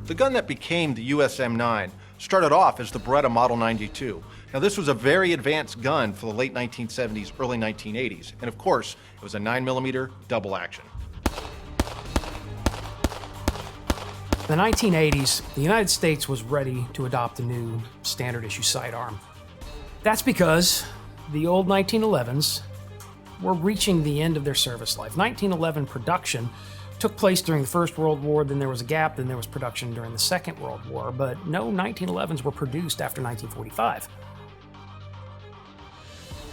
The gun that became the US M9 started off as the Beretta Model 92. Now this was a very advanced gun for the late 1970s, early 1980s, and of course, it was a 9mm double action. In the 1980s, the United States was ready to adopt a new standard issue sidearm. That's because the old 1911s were reaching the end of their service life. 1911 production took place during the First World War, then there was a gap, then there was production during the Second World War, but no 1911s were produced after 1945.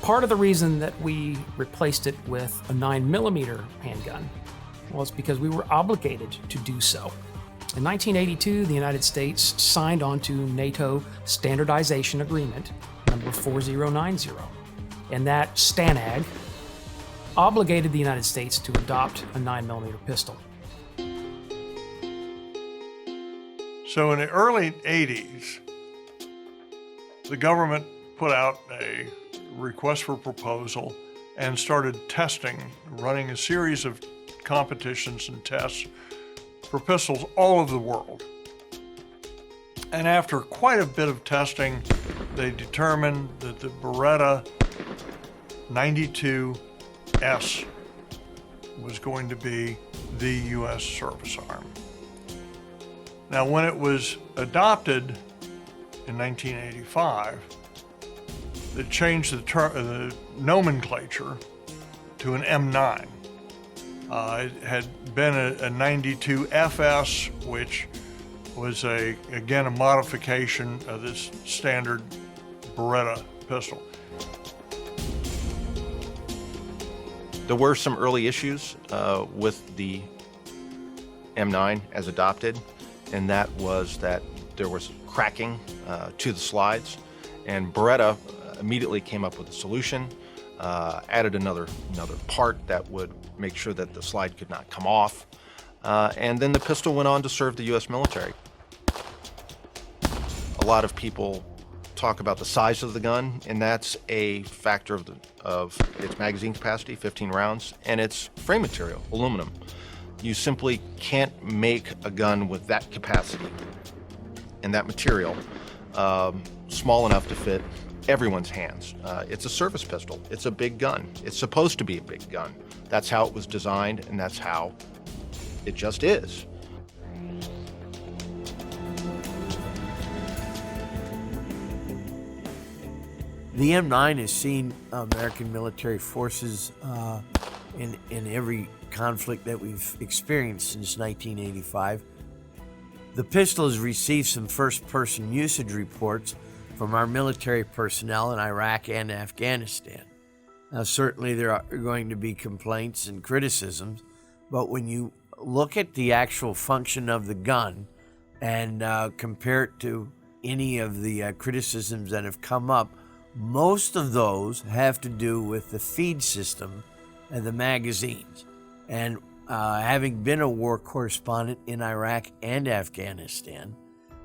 Part of the reason that we replaced it with a 9mm handgun was because we were obligated to do so. In 1982, the United States signed on to NATO standardization agreement number 4090, and that STANAG obligated the United States to adopt a 9mm pistol. So in the early 80s, the government put out a request for proposal and started testing, running a series of competitions and tests for pistols all over the world. And after quite a bit of testing, they determined that the Beretta 92FS was going to be the U.S. service arm. Now, when it was adopted in 1985, they changed the nomenclature to an M9. It had been a 92FS, which was again a modification of this standard Beretta pistol. There were some early issues with the M9 as adopted, and that was that there was cracking to the slides, and Beretta immediately came up with a solution, added another part that would make sure that the slide could not come off, and then the pistol went on to serve the U.S. military. A lot of people talk about the size of the gun, and that's a factor of its magazine capacity, 15 rounds, and its frame material, aluminum. You simply can't make a gun with that capacity and that material small enough to fit everyone's hands. It's a service pistol. It's a big gun. It's supposed to be a big gun. That's how it was designed, and that's how it just is. The M9 has seen American military forces in every conflict that we've experienced since 1985. The pistol has received some first-person usage reports from our military personnel in Iraq and Afghanistan. Now, certainly there are going to be complaints and criticisms, but when you look at the actual function of the gun and compare it to any of the criticisms that have come up, most of those have to do with the feed system and the magazines. And having been a war correspondent in Iraq and Afghanistan,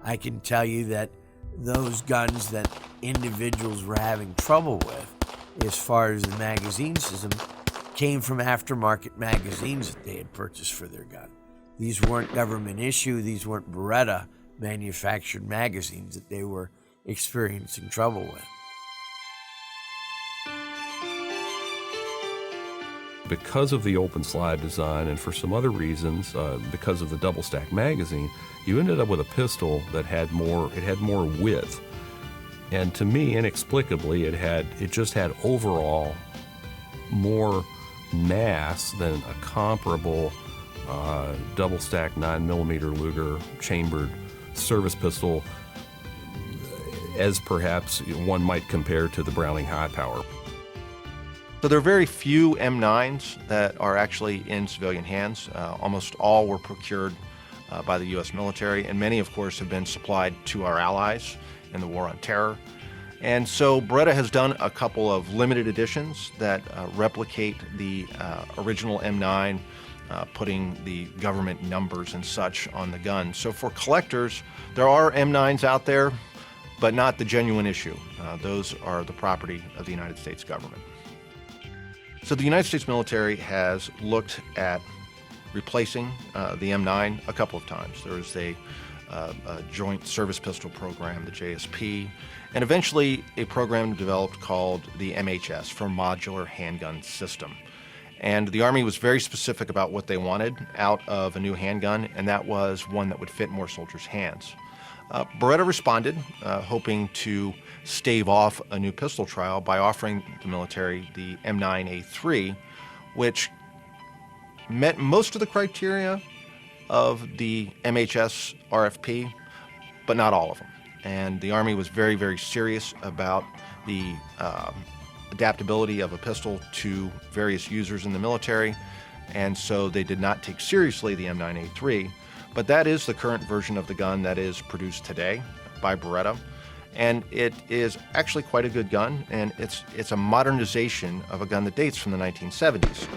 I can tell you that those guns that individuals were having trouble with, as far as the magazine system, came from aftermarket magazines that they had purchased for their gun. These weren't government issue, these weren't Beretta manufactured magazines that they were experiencing trouble with. Because of the open slide design and for some other reasons, because of the double stack magazine, you ended up with a pistol that had more width. And to me, inexplicably, it just had overall more mass than a comparable double stack 9mm Luger chambered service pistol, as perhaps one might compare to the Browning High Power. So there are very few M9s that are actually in civilian hands. Almost all were procured by the U.S. military, and many, of course, have been supplied to our allies in the War on Terror. And so Beretta has done a couple of limited editions that replicate the original M9, putting the government numbers and such on the gun. So for collectors, there are M9s out there, but not the genuine issue. Those are the property of the United States government. So the United States military has looked at replacing the M9 a couple of times. There was a a Joint Service Pistol Program, the JSP, and eventually a program developed called the MHS, for Modular Handgun System. And the Army was very specific about what they wanted out of a new handgun, and that was one that would fit more soldiers' hands. Beretta responded, hoping to stave off a new pistol trial by offering the military the M9A3, which met most of the criteria of the MHS RFP, but not all of them. And the Army was very, very serious about the adaptability of a pistol to various users in the military, and so they did not take seriously the M9A3, but that is the current version of the gun that is produced today by Beretta, and it is actually quite a good gun, and it's a modernization of a gun that dates from the 1970s.